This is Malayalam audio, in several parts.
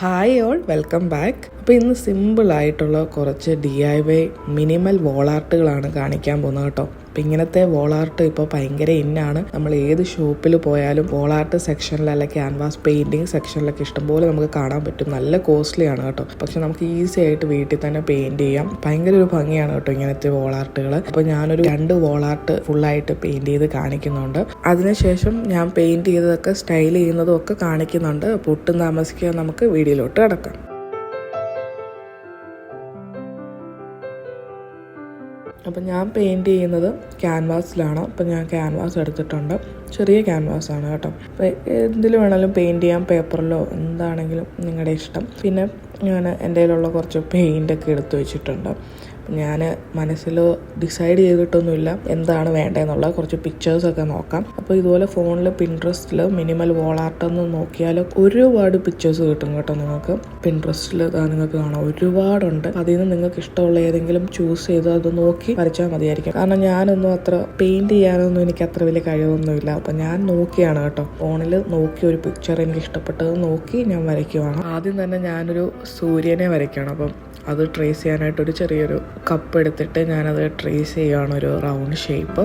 Hi all, welcome back. അപ്പോൾ ഇന്ന് സിമ്പിളായിട്ടുള്ള കുറച്ച് DIY മിനിമൽ വോൾ ആർട്ടുകളാണ് കാണിക്കാൻ പോകുന്നത് കേട്ടോ. അപ്പോൾ ഇങ്ങനത്തെ വോൾ ആർട്ട് ഇപ്പോൾ ഭയങ്കര ഇന്നാണ്. നമ്മൾ ഏത് ഷോപ്പിൽ പോയാലും വോൾ ആർട്ട് സെക്ഷനിൽ അല്ലെങ്കിൽ ക്യാൻവാസ് പെയിൻറ്റിങ് സെക്ഷനിലൊക്കെ ഇഷ്ടംപോലെ നമുക്ക് കാണാൻ പറ്റും. നല്ല കോസ്റ്റ്ലി ആണ് കേട്ടോ, പക്ഷെ നമുക്ക് ഈസി ആയിട്ട് വീട്ടിൽ തന്നെ പെയിൻറ്റ് ചെയ്യാം. ഭയങ്കര ഒരു ഭംഗിയാണ് കേട്ടോ ഇങ്ങനത്തെ വോൾ ആർട്ടുകൾ. അപ്പോൾ ഞാനൊരു 2 വോൾ ആർട്ട് ഫുള്ളായിട്ട് പെയിൻറ്റ് ചെയ്ത് കാണിക്കുന്നുണ്ട്. അതിനുശേഷം ഞാൻ പെയിൻറ്റ് ചെയ്തതൊക്കെ സ്റ്റൈൽ ചെയ്യുന്നതും ഒക്കെ കാണിക്കുന്നുണ്ട്. അപ്പോൾ ഒട്ടും താമസിക്കുക, നമുക്ക് വീഡിയോയിലോട്ട് കിടക്കാം. അപ്പം ഞാൻ പെയിൻറ്റ് ചെയ്യുന്നത് ക്യാൻവാസിലാണ്. അപ്പം ഞാൻ ക്യാൻവാസ് എടുത്തിട്ടുണ്ട്. ചെറിയ ക്യാൻവാസാണ് കേട്ടോ. അപ്പോൾ എന്തിൽ വേണമെങ്കിലും പെയിൻറ്റ് ചെയ്യാം, പേപ്പറിലോ എന്താണെങ്കിലും നിങ്ങളുടെ ഇഷ്ടം. പിന്നെ ഞാൻ എൻ്റെ കയ്യിലുള്ള കുറച്ച് പെയിൻ്റൊക്കെ എടുത്ത് വെച്ചിട്ടുണ്ട്. ഞാൻ മനസ്സിൽ ഡിസൈഡ് ചെയ്തിട്ടൊന്നുമില്ല എന്താണ് വേണ്ടതെന്നുള്ള കുറച്ച് പിക്ചേഴ്സൊക്കെ നോക്കാം. അപ്പോൾ ഇതുപോലെ ഫോണിൽ പിൻട്രസ്റ്റിൽ മിനിമൽ വോൾ ആർട്ടെന്ന് നോക്കിയാൽ ഒരുപാട് പിക്ചേഴ്സ് കിട്ടും കേട്ടോ. നിങ്ങൾക്ക് പിൻട്രസ്റ്റിൽ നിങ്ങൾക്ക് കാണാം, ഒരുപാടുണ്ട്. അതിൽ നിന്ന് നിങ്ങൾക്ക് ഇഷ്ടമുള്ള ഏതെങ്കിലും ചൂസ് ചെയ്ത് അത് നോക്കി വരച്ചാൽ മതിയായിരിക്കും. കാരണം ഞാനൊന്നും അത്ര പെയിൻറ്റ് ചെയ്യാനൊന്നും എനിക്ക് അത്ര വലിയ കഴിവൊന്നുമില്ല. അപ്പം ഞാൻ നോക്കിയാണ് കേട്ടോ, ഫോണിൽ നോക്കി ഒരു പിക്ചർ എനിക്ക് ഇഷ്ടപ്പെട്ടത് നോക്കി ഞാൻ വരയ്ക്കുവാണ്. ആദ്യം തന്നെ ഞാനൊരു സൂര്യനെ വരയ്ക്കണം. അപ്പം അത് ട്രേസ് ചെയ്യാനായിട്ടൊരു ചെറിയൊരു കപ്പ് എടുത്തിട്ട് ഞാനത് ട്രേസ് ചെയ്യുകയാണ്, ഒരു റൗണ്ട് ഷേപ്പ്.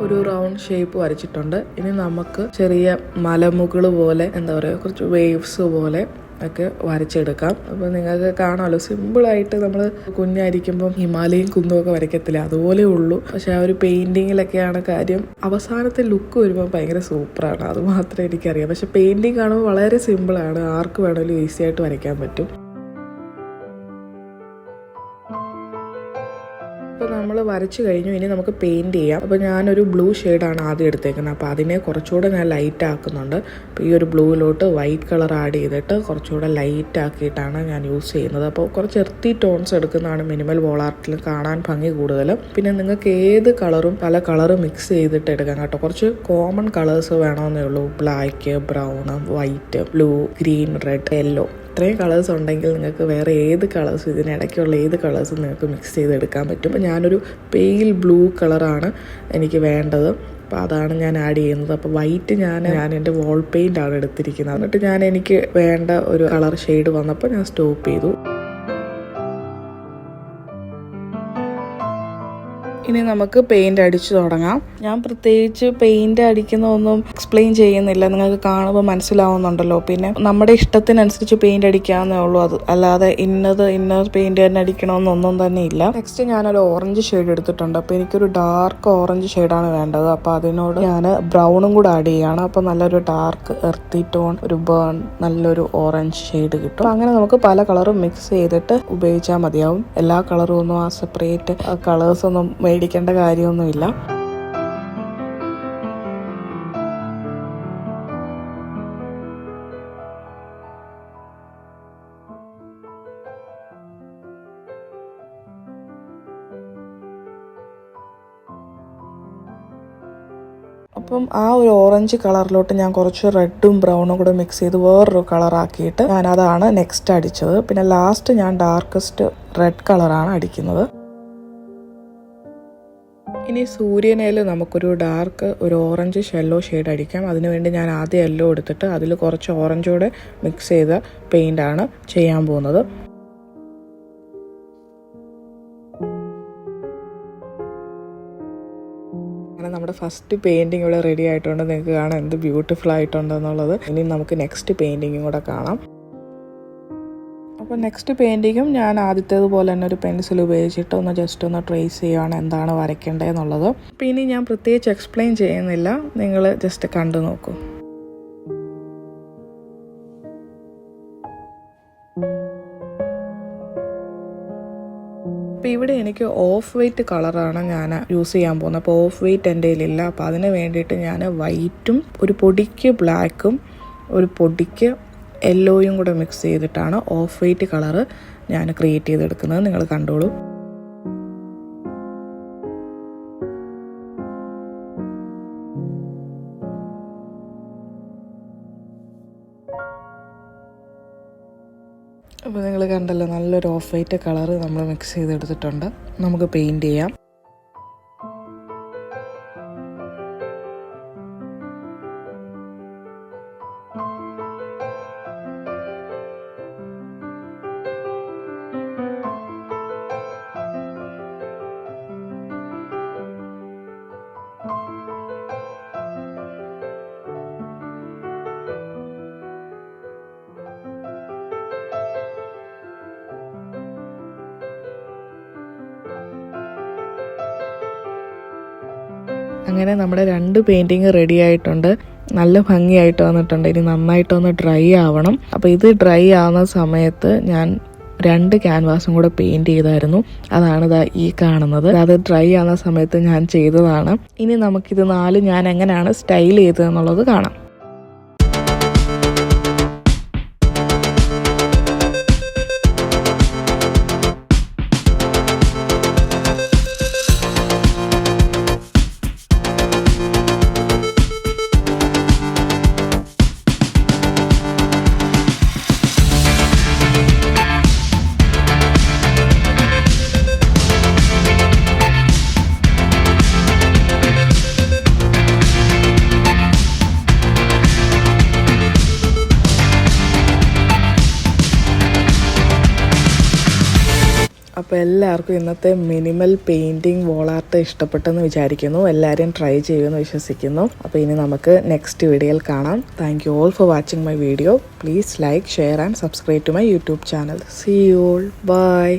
ഒരു റൗണ്ട് ഷേപ്പ് വരച്ചിട്ടുണ്ട്. ഇനി നമുക്ക് ചെറിയ മലമുകൾ പോലെ, എന്താ പറയുക, കുറച്ച് വേവ്സ് പോലെ ഒക്കെ വരച്ചെടുക്കാം. അപ്പോൾ നിങ്ങൾക്ക് കാണാമല്ലോ, സിമ്പിളായിട്ട് നമ്മൾ കുഞ്ഞായിരിക്കുമ്പം ഹിമാലയൻ കുന്നുമൊക്കെ വരയ്ക്കത്തില്ല, അതുപോലെ ഉള്ളൂ. പക്ഷെ ആ ഒരു പെയിൻറ്റിങ്ങിലൊക്കെയാണ് കാര്യം. അവസാനത്തെ ലുക്ക് വരുമ്പോൾ ഭയങ്കര സൂപ്പറാണ്, അത് മാത്രമേ എനിക്കറിയാം. പക്ഷെ പെയിൻറ്റിങ് കാണുമ്പോൾ വളരെ സിമ്പിളാണ്, ആർക്ക് വേണമെങ്കിലും ഈസി ആയിട്ട് വരയ്ക്കാൻ പറ്റും. അപ്പോൾ നമ്മൾ വരച്ച് കഴിഞ്ഞു, ഇനി നമുക്ക് പെയിൻറ്റ് ചെയ്യാം. അപ്പോൾ ഞാനൊരു ബ്ലൂ ഷെയ്ഡാണ് ആദ്യം എടുത്തേക്കുന്നത്. അപ്പോൾ അതിനെ കുറച്ചുകൂടെ ഞാൻ ലൈറ്റ് ആക്കുന്നുണ്ട്. അപ്പോൾ ഈ ഒരു ബ്ലൂവിലോട്ട് വൈറ്റ് കളർ ആഡ് ചെയ്തിട്ട് കുറച്ചുകൂടെ ലൈറ്റ് ആക്കിയിട്ടാണ് ഞാൻ യൂസ് ചെയ്യുന്നത്. അപ്പോൾ കുറച്ച് എർത്തി ടോൺസ് എടുക്കുന്നതാണ് മിനിമൽ വോൾ ആർട്ടിൽ കാണാൻ ഭംഗി കൂടുതലും. പിന്നെ നിങ്ങൾക്ക് ഏത് കളറും പല കളറും മിക്സ് ചെയ്തിട്ട് എടുക്കാം കേട്ടോ. കുറച്ച് കോമൺ കളേഴ്സ് വേണമെന്നേ ഉള്ളൂ. Black, brown, white, blue, green, red, yellow, ഇത്രയും കളേഴ്സ് ഉണ്ടെങ്കിൽ നിങ്ങൾക്ക് വേറെ ഏത് കളേഴ്സും ഇതിനിടയ്ക്കുള്ള ഏത് കളേഴ്സും നിങ്ങൾക്ക് മിക്സ് ചെയ്തെടുക്കാൻ പറ്റും. അപ്പോൾ ഞാനൊരു പെയിൽ ബ്ലൂ കളറാണ് എനിക്ക് വേണ്ടത്. അപ്പോൾ അതാണ് ഞാൻ ആഡ് ചെയ്യുന്നത്. അപ്പോൾ വൈറ്റ് ഞാൻ എൻ്റെ വോൾ പെയിൻ്റാണ് എടുത്തിരിക്കുന്നത്. എന്നിട്ട് എനിക്ക് വേണ്ട ഒരു കളർ ഷെയ്ഡ് വന്നപ്പോൾ ഞാൻ സ്റ്റോപ്പ് ചെയ്തു. ഇനി നമുക്ക് പെയിൻറ് അടിച്ചു തുടങ്ങാം. ഞാൻ പ്രത്യേകിച്ച് പെയിൻറ് അടിക്കുന്നതൊന്നും എക്സ്പ്ലെയിൻ ചെയ്യുന്നില്ല, നിങ്ങൾക്ക് കാണുമ്പോൾ മനസ്സിലാവുന്നുണ്ടല്ലോ. പിന്നെ നമ്മുടെ ഇഷ്ടത്തിനനുസരിച്ച് പെയിൻറ് അടിക്കാവുന്നേ ഉള്ളൂ, അത് അല്ലാതെ ഇന്ന പെയിൻറ് തന്നെ അടിക്കണമെന്നൊന്നും തന്നെ ഇല്ല. നെക്സ്റ്റ് ഞാനൊരു ഓറഞ്ച് ഷെയ്ഡ് എടുത്തിട്ടുണ്ട്. അപ്പോൾ എനിക്കൊരു ഡാർക്ക് ഓറഞ്ച് ഷെയ്ഡാണ് വേണ്ടത്. അപ്പോൾ അതിനോട് ഞാൻ ബ്രൗണും കൂടെ ആഡ് ചെയ്യുകയാണ്. അപ്പോൾ നല്ലൊരു ഡാർക്ക് എർത്തി ടോൺ, ഒരു ബേൺ, നല്ലൊരു ഓറഞ്ച് ഷെയ്ഡ് കിട്ടും. അങ്ങനെ നമുക്ക് പല കളറും മിക്സ് ചെയ്തിട്ട് ഉപയോഗിച്ചാൽ മതിയാവും. എല്ലാ കളറും ഒന്നും ആ സെപ്പറേറ്റ് കളേഴ്സൊന്നും മേടിക്കേണ്ട കാര്യമൊന്നുമില്ല. അപ്പം ആ ഒരു ഓറഞ്ച് കളറിലോട്ട് ഞാൻ കുറച്ച് റെഡും ബ്രൗണും കൂടെ മിക്സ് ചെയ്ത് വേറൊരു കളറാക്കിയിട്ട് ഞാനതാണ് നെക്സ്റ്റ് അടിച്ചത്. പിന്നെ ലാസ്റ്റ് ഞാൻ ഡാർക്കസ്റ്റ് റെഡ് കളറാണ് അടിക്കുന്നത്. ഇനി സൂര്യനേൽ നമുക്കൊരു ഡാർക്ക് ഒരു ഓറഞ്ച് യെല്ലോ ഷെയ്ഡ് അടിക്കാം. അതിനുവേണ്ടി ഞാൻ ആദ്യം യെല്ലോ എടുത്തിട്ട് അതിൽ കുറച്ച് ഓറഞ്ചോടെ മിക്സ് ചെയ്ത പെയിൻ്റാണ് ചെയ്യാൻ പോകുന്നത്. അങ്ങനെ നമ്മുടെ ഫസ്റ്റ് പെയിൻറ്റിങ് ഇവിടെ റെഡി ആയിട്ടുണ്ട്. നിങ്ങൾക്ക് കാണാം എന്ത് ബ്യൂട്ടിഫുൾ ആയിട്ടുണ്ടെന്നുള്ളത്. ഇനി നമുക്ക് നെക്സ്റ്റ് പെയിൻറ്റിങ്ങും കൂടെ കാണാം. അപ്പോൾ നെക്സ്റ്റ് പെയിൻറ്റിങ്ങും ഞാൻ ആദ്യത്തേതുപോലെ തന്നെ ഒരു പെൻസിൽ ഉപയോഗിച്ചിട്ട് ജസ്റ്റ് ഒന്ന് ട്രേസ് ചെയ്യുകയാണ് എന്താണ് വരയ്ക്കേണ്ടതെന്നുള്ളത്. അപ്പോൾ ഇനി ഞാൻ പ്രത്യേകിച്ച് എക്സ്പ്ലെയിൻ ചെയ്യുന്നില്ല, നിങ്ങൾ ജസ്റ്റ് കണ്ടു നോക്കൂ. അപ്പോൾ ഇവിടെ എനിക്ക് ഓഫ് വൈറ്റ് കളറാണ് ഞാൻ യൂസ് ചെയ്യാൻ പോകുന്നത്. അപ്പോൾ ഓഫ് വൈറ്റ് എൻ്റെ കയ്യിലില്ല. അപ്പോൾ അതിന് വേണ്ടിയിട്ട് ഞാൻ വൈറ്റും ഒരു പൊടിക്ക് ബ്ലാക്കും ഒരു പൊടിക്ക് യെല്ലോയും കൂടെ മിക്സ് ചെയ്തിട്ടാണ് ഓഫ് വൈറ്റ് കളറ് ഞാൻ ക്രിയേറ്റ് ചെയ്തെടുക്കുന്നത്. നിങ്ങൾ കണ്ടോളൂ. അപ്പോൾ നിങ്ങൾ കണ്ടല്ലോ, നല്ലൊരു ഓഫ് വൈറ്റ് കളറ് നമ്മൾ മിക്സ് ചെയ്തെടുത്തിട്ടുണ്ട്. നമുക്ക് പെയിൻറ്റ് ചെയ്യാം. അങ്ങനെ നമ്മുടെ 2 പെയിൻറ്റിങ് റെഡി ആയിട്ടുണ്ട്. നല്ല ഭംഗിയായിട്ട് വന്നിട്ടുണ്ട്. ഇനി നന്നായിട്ടൊന്ന് ഡ്രൈ ആവണം. അപ്പോൾ ഇത് ഡ്രൈ ആവുന്ന സമയത്ത് ഞാൻ 2 ക്യാൻവാസും കൂടെ പെയിൻറ് ചെയ്തായിരുന്നു. അതാണ് ഈ കാണുന്നത്. അത് ഡ്രൈ ആവുന്ന സമയത്ത് ഞാൻ ചെയ്തതാണ്. ഇനി നമുക്കിത് 4 ഞാൻ എങ്ങനെയാണ് സ്റ്റൈൽ ചെയ്തതെന്നുള്ളത് കാണാം. അപ്പോൾ എല്ലാവർക്കും ഇന്നത്തെ മിനിമൽ പെയിൻറ്റിങ് വോൾ ആർട്ട് ഇഷ്ടപ്പെട്ടെന്ന് വിചാരിക്കുന്നു. എല്ലാവരും ട്രൈ ചെയ്യുമെന്ന് വിശ്വസിക്കുന്നു. അപ്പോൾ ഇനി നമുക്ക് നെക്സ്റ്റ് വീഡിയോയിൽ കാണാം. Thank you all for watching my video. Please like, share and subscribe to my YouTube channel. See you all. By.